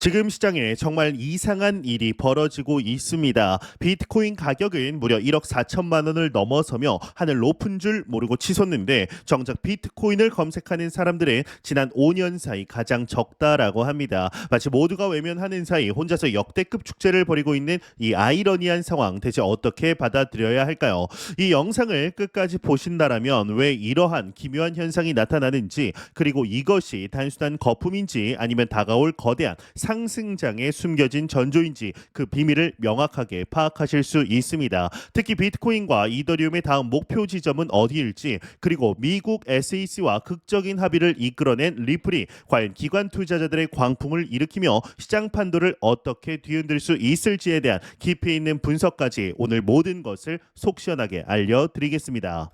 지금 시장에 정말 이상한 일이 벌어지고 있습니다. 비트코인 가격은 무려 1억 4천만 원을 넘어서며 하늘 높은 줄 모르고 치솟는데 정작 비트코인을 검색하는 사람들은 지난 5년 사이 가장 적다라고 합니다. 마치 모두가 외면하는 사이 혼자서 역대급 축제를 벌이고 있는 이 아이러니한 상황 대체 어떻게 받아들여야 할까요? 이 영상을 끝까지 보신다라면 왜 이러한 기묘한 현상이 나타나는지, 그리고 이것이 단순한 거품인지 아니면 다가올 거대한 상승장에 숨겨진 전조인지 그 비밀을 명확하게 파악하실 수 있습니다. 특히 비트코인과 이더리움의 다음 목표 지점은 어디일지, 그리고 미국 SEC와 극적인 합의를 이끌어낸 리플이 과연 기관 투자자들의 광풍을 일으키며 시장 판도를 어떻게 뒤흔들 수 있을지에 대한 깊이 있는 분석까지 오늘 모든 것을 속 시원하게 알려드리겠습니다.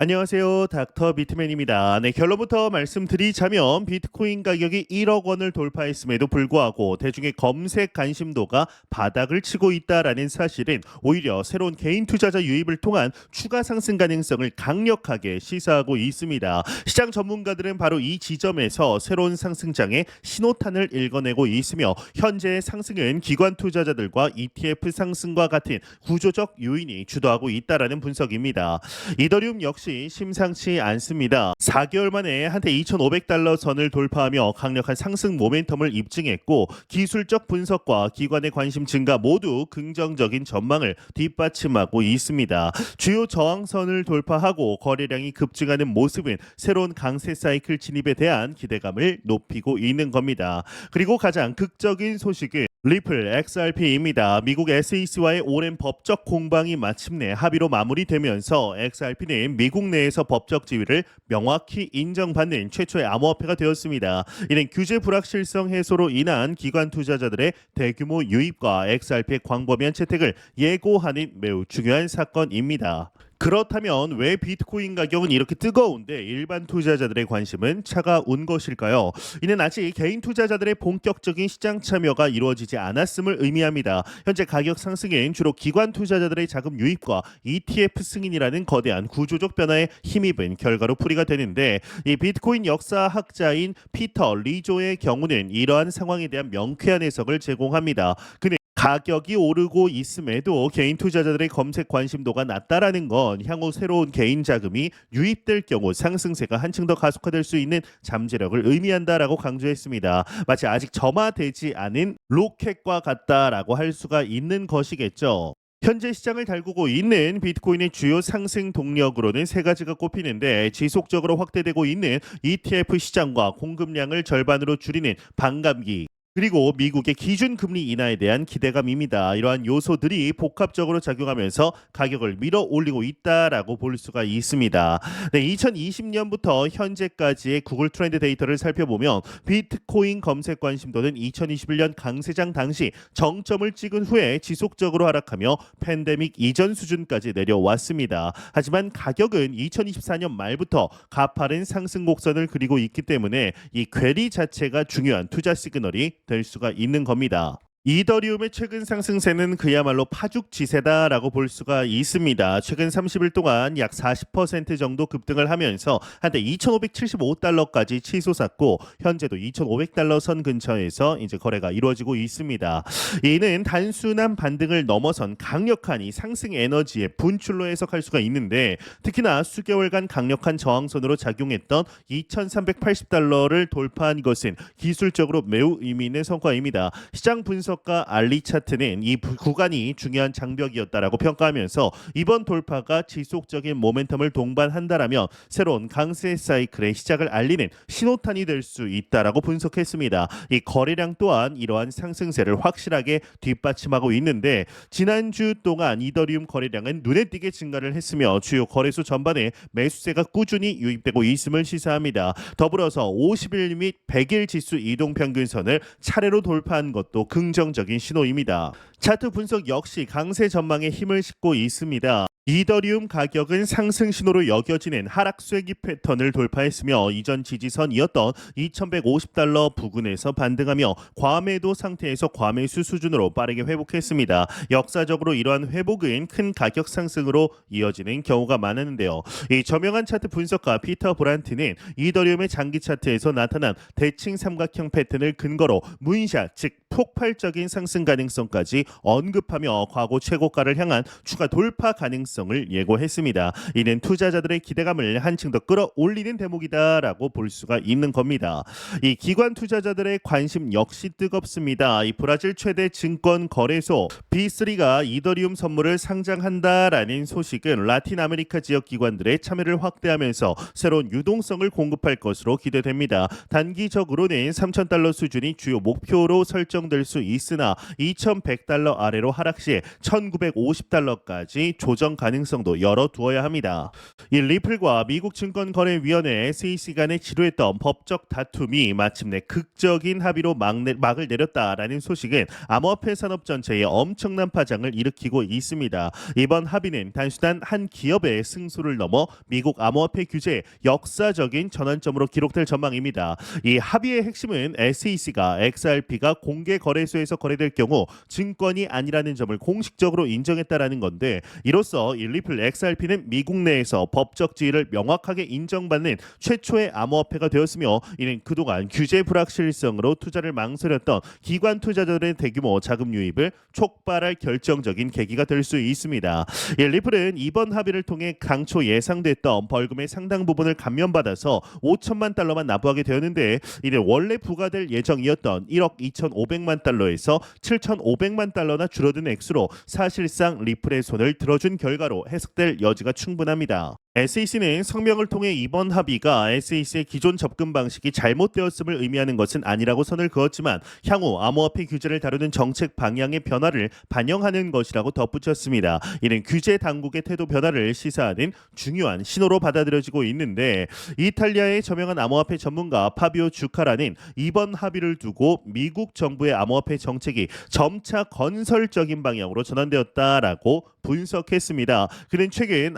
안녕하세요. 닥터 비트맨입니다. 네, 결론부터 말씀드리자면 비트코인 가격이 1억 원을 돌파했음에도 불구하고 대중의 검색 관심도가 바닥을 치고 있다라는 사실은 오히려 새로운 개인 투자자 유입을 통한 추가 상승 가능성을 강력하게 시사하고 있습니다. 시장 전문가들은 바로 이 지점에서 새로운 상승장의 신호탄을 읽어내고 있으며 현재의 상승은 기관 투자자들과 ETF 상승과 같은 구조적 요인이 주도하고 있다라는 분석입니다. 이더리움 역시 심상치 않습니다. 4개월 만에 한때 2,500달러 선을 돌파하며 강력한 상승 모멘텀을 입증했고, 기술적 분석과 기관의 관심 증가 모두 긍정적인 전망을 뒷받침하고 있습니다. 주요 저항선을 돌파하고 거래량이 급증하는 모습은 새로운 강세 사이클 진입에 대한 기대감을 높이고 있는 겁니다. 그리고 가장 극적인 소식은 리플 XRP입니다. 미국 SEC와의 오랜 법적 공방이 마침내 합의로 마무리되면서 XRP는 미국 내에서 법적 지위를 명확히 인정받는 최초의 암호화폐가 되었습니다. 이는 규제 불확실성 해소로 인한 기관 투자자들의 대규모 유입과 XRP의 광범위한 채택을 예고하는 매우 중요한 사건입니다. 그렇다면 왜 비트코인 가격은 이렇게 뜨거운데 일반 투자자들의 관심은 차가운 것일까요? 이는 아직 개인 투자자들의 본격적인 시장 참여가 이루어지지 않았음을 의미합니다. 현재 가격 상승은 주로 기관 투자자들의 자금 유입과 ETF 승인이라는 거대한 구조적 변화에 힘입은 결과로 풀이가 되는데, 이 비트코인 역사학자인 피터 리조의 경우는 이러한 상황에 대한 명쾌한 해석을 제공합니다. 그는 가격이 오르고 있음에도 개인 투자자들의 검색 관심도가 낮다라는 건 향후 새로운 개인 자금이 유입될 경우 상승세가 한층 더 가속화될 수 있는 잠재력을 의미한다라고 강조했습니다. 마치 아직 점화되지 않은 로켓과 같다라고 할 수가 있는 것이겠죠. 현재 시장을 달구고 있는 비트코인의 주요 상승 동력으로는 세 가지가 꼽히는데, 지속적으로 확대되고 있는 ETF 시장과 공급량을 절반으로 줄이는 반감기, 그리고 미국의 기준 금리 인하에 대한 기대감입니다. 이러한 요소들이 복합적으로 작용하면서 가격을 밀어 올리고 있다라고 볼 수가 있습니다. 네, 2020년부터 현재까지의 구글 트렌드 데이터를 살펴보면 비트코인 검색 관심도는 2021년 강세장 당시 정점을 찍은 후에 지속적으로 하락하며 팬데믹 이전 수준까지 내려왔습니다. 하지만 가격은 2024년 말부터 가파른 상승 곡선을 그리고 있기 때문에 이 괴리 자체가 중요한 투자 시그널이 될 수가 있는 겁니다. 이더리움의 최근 상승세는 그야말로 파죽지세다라고 볼 수가 있습니다. 최근 30일 동안 약 40% 정도 급등을 하면서 한때 2,575달러까지 치솟았고, 현재도 2,500달러 선 근처에서 이제 거래가 이루어지고 있습니다. 이는 단순한 반등을 넘어선 강력한 이 상승 에너지의 분출로 해석할 수가 있는데, 특히나 수개월간 강력한 저항선으로 작용했던 2,380달러를 돌파한 것은 기술적으로 매우 의미 있는 성과입니다. 시장 분석 과 알리 차트는 이 구간이 중요한 장벽이었다라고 평가하면서 이번 돌파가 지속적인 모멘텀을 동반한다라면 새로운 강세 사이클의 시작을 알리는 신호탄이 될 수 있다라고 분석했습니다. 이 거래량 또한 이러한 상승세를 확실하게 뒷받침하고 있는데, 지난주 동안 이더리움 거래량은 눈에 띄게 증가를 했으며 주요 거래소 전반에 매수세가 꾸준히 유입되고 있음을 시사합니다. 더불어서 50일 및 100일 지수 이동 평균선을 차례로 돌파한 것도 긍정적인 신호입니다. 차트 분석 역시 강세 전망에 힘을 싣고 있습니다. 이더리움 가격은 상승 신호로 여겨지는 하락 쐐기 패턴을 돌파했으며 이전 지지선이었던 2150달러 부근에서 반등하며 과매도 상태에서 과매수 수준으로 빠르게 회복했습니다. 역사적으로 이러한 회복은 큰 가격 상승으로 이어지는 경우가 많았는데요. 이 저명한 차트 분석가 피터 브란트는 이더리움의 장기 차트에서 나타난 대칭 삼각형 패턴을 근거로 문샷 즉 폭발적인 상승 가능성까지 언급하며 과거 최고가를 향한 추가 돌파 가능성을 예고했습니다. 이는 투자자들의 기대감을 한층 더 끌어올리는 대목이다라고 볼 수가 있는 겁니다. 이 기관 투자자들의 관심 역시 뜨겁습니다. 이 브라질 최대 증권 거래소 B3가 이더리움 선물을 상장한다라는 소식은 라틴 아메리카 지역 기관들의 참여를 확대하면서 새로운 유동성을 공급할 것으로 기대됩니다. 단기적으로는 3,000달러 수준이 주요 목표로 설정될 수 있으나 2,100달러 아래로 하락 시 1,950달러까지 조정 가능성도 열어두어야 합니다. 이 리플과 미국 증권거래위원회 SEC 간에 지루했던 법적 다툼이 마침내 극적인 합의로 막을 내렸다라는 소식은 암호화폐 산업 전체에 엄청난 파장을 일으키고 있습니다. 이번 합의는 단순한 한 기업의 승소를 넘어 미국 암호화폐 규제의 역사적인 전환점으로 기록될 전망입니다. 이 합의의 핵심은 SEC가 XRP가 공개 거래소에서 거래될 경우 증권이 아니라는 점을 공식적으로 인정했다라는 건데, 이로써 이 리플 XRP는 미국 내에서 법적 지위를 명확하게 인정받는 최초의 암호화폐가 되었으며, 이는 그동안 규제 불확실성으로 투자를 망설였던 기관 투자자들의 대규모 자금 유입을 촉발할 결정적인 계기가 될 수 있습니다. 이 리플은 이번 합의를 통해 당초 예상됐던 벌금의 상당 부분을 감면받아서 5천만 달러만 납부하게 되었는데, 이는 원래 부과될 예정이었던 1억 2,500만 달러에서 7,500만 달러나 줄어든 액수로 사실상 리플의 손을 들어준 결과로 해석될 여지가 충분합니다. SEC는 성명을 통해 이번 합의가 SEC의 기존 접근 방식이 잘못되었음을 의미하는 것은 아니라고 선을 그었지만 향후 암호화폐 규제를 다루는 정책 방향의 변화를 반영하는 것이라고 덧붙였습니다. 이는 규제 당국의 태도 변화를 시사하는 중요한 신호로 받아들여지고 있는데, 이탈리아의 저명한 암호화폐 전문가 파비오 주카라는 이번 합의를 두고 미국 정부의 암호화폐 정책이 점차 건설적인 방향으로 전환되었다라고 분석했습니다. 그는 최근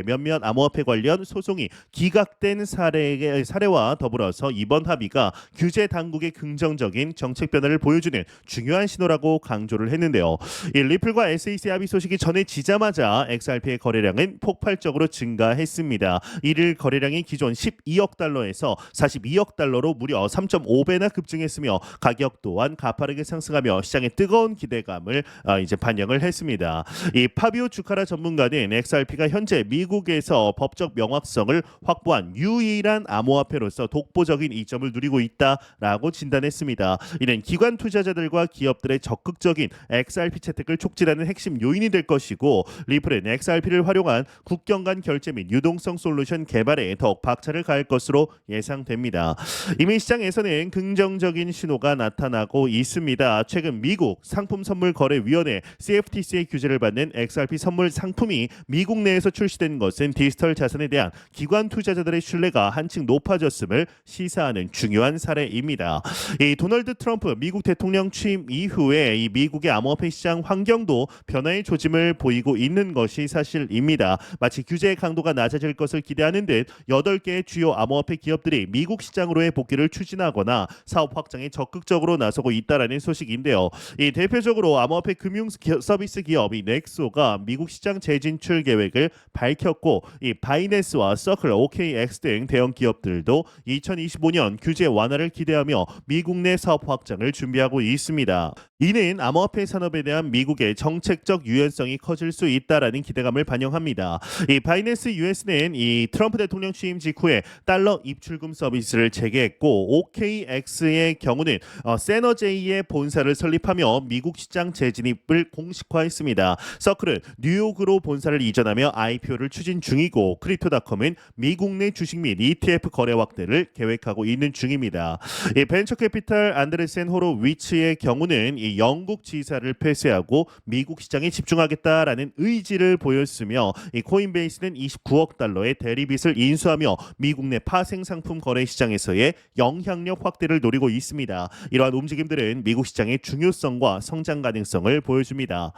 몇몇 암호화폐 관련 소송이 기각된 사례와 더불어서 이번 합의가 규제 당국의 긍정적인 정책 변화를 보여주는 중요한 신호라고 강조를 했는데요. 이 리플과 SEC 합의 소식이 전해지자마자 XRP의 거래량은 폭발적으로 증가했습니다. 이를 거래량이 기존 12억 달러에서 42억 달러로 무려 3.5배나 급증했으며 가격 또한 가파르게 상승하며 시장의 뜨거운 기대감을 이제 반영을 했습니다. 이 파비오 주카라 전문가는 XRP가 현재 미국에서 법적 명확성을 확보한 유일한 암호화폐로서 독보적인 이점을 누리고 있다라고 진단했습니다. 이는 기관 투자자들과 기업들의 적극적인 XRP 채택을 촉진하는 핵심 요인이 될 것이고, 리플은 XRP를 활용한 국경 간 결제 및 유동성 솔루션 개발에 더욱 박차를 가할 것으로 예상됩니다. 이미 시장에서는 긍정적인 신호가 나타나고 있습니다. 최근 미국 상품선물거래위원회 CFTC의 규제를 받는 XRP 선물 상품이 미국 내에서 출시된 것은 디지털 자산에 대한 기관 투자자들의 신뢰가 한층 높아졌음을 시사하는 중요한 사례입니다. 이 도널드 트럼프 미국 대통령 취임 이후에 이 미국의 암호화폐 시장 환경도 변화의 조짐을 보이고 있는 것이 사실입니다. 마치 규제의 강도가 낮아질 것을 기대하는 듯 8개의 주요 암호화폐 기업들이 미국 시장으로의 복귀를 추진하거나 사업 확장에 적극적으로 나서고 있다라는 소식인데요. 이 대표적으로 암호화폐 금융 서비스 기업이 넥소가 미국 시장 재진출 계획을 밝혔고, 이 바이낸스와 서클, OKX 등 대형 기업들도 2025년 규제 완화를 기대하며 미국 내 사업 확장을 준비하고 있습니다. 이는 암호화폐 산업에 대한 미국의 정책적 유연성이 커질 수 있다라는 기대감을 반영합니다. 이 바이낸스 US는 이 트럼프 대통령 취임 직후에 달러 입출금 서비스를 재개했고, OKX의 경우는 세너제이의 본사를 설립하며 미국 시장 재진입을 공식화했습니다. 서클은 뉴욕으로 본사를 이전하며 IPO를 추진 중이고, 중이고 크립토닷컴은 미국 내 주식 및 ETF 거래 확대를 계획하고 있는 중입니다. 이 벤처캐피탈 안드레센 호로위츠의 경우는 이 영국 지사를 폐쇄하고 미국 시장에 집중하겠다라는 의지를 보였으며 이 코인베이스는 29억 달러의 대리빚을 인수하며 미국 내 파생 상품 거래 시장에서의 영향력 확대를 노리고 있습니다. 이러한 움직임들은 미국 시장의 중요성과 성장 가능성을 보여줍니다.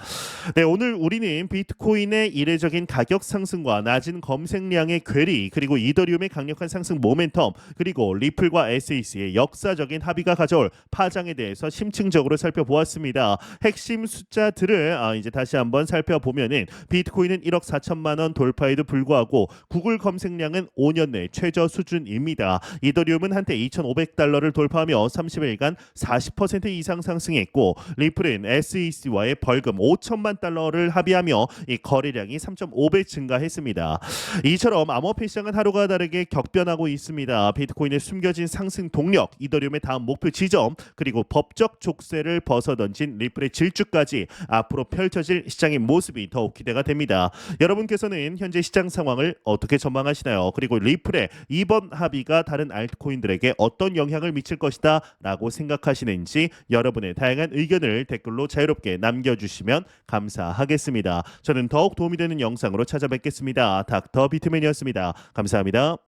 네, 오늘 우리는 비트코인의 이례적인 가격 상승과 낮은 검색량의 괴리, 그리고 이더리움의 강력한 상승 모멘텀, 그리고 리플과 SEC의 역사적인 합의가 가져올 파장에 대해서 심층적으로 살펴보았습니다. 핵심 숫자들을 이제 다시 한번 살펴보면은 비트코인은 1억 4천만 원 돌파에도 불구하고 구글 검색량은 5년 내 최저 수준입니다. 이더리움은 한때 2,500달러를 돌파하며 30일간 40% 이상 상승했고, 리플은 SEC와의 벌금 5천만 달러를 합의하며 이 거래량이 3.5배 증가했습니다. 이처럼 암호화폐 시장은 하루가 다르게 격변하고 있습니다. 비트코인의 숨겨진 상승 동력, 이더리움의 다음 목표 지점, 그리고 법적 족쇄를 벗어던진 리플의 질주까지 앞으로 펼쳐질 시장의 모습이 더욱 기대가 됩니다. 여러분께서는 현재 시장 상황을 어떻게 전망하시나요? 그리고 리플의 이번 합의가 다른 알트코인들에게 어떤 영향을 미칠 것이다 라고 생각하시는지 여러분의 다양한 의견을 댓글로 자유롭게 남겨주시면 감사하겠습니다. 저는 더욱 도움이 되는 영상으로 찾아뵙겠습니다. 닥터 비트맨이었습니다. 감사합니다.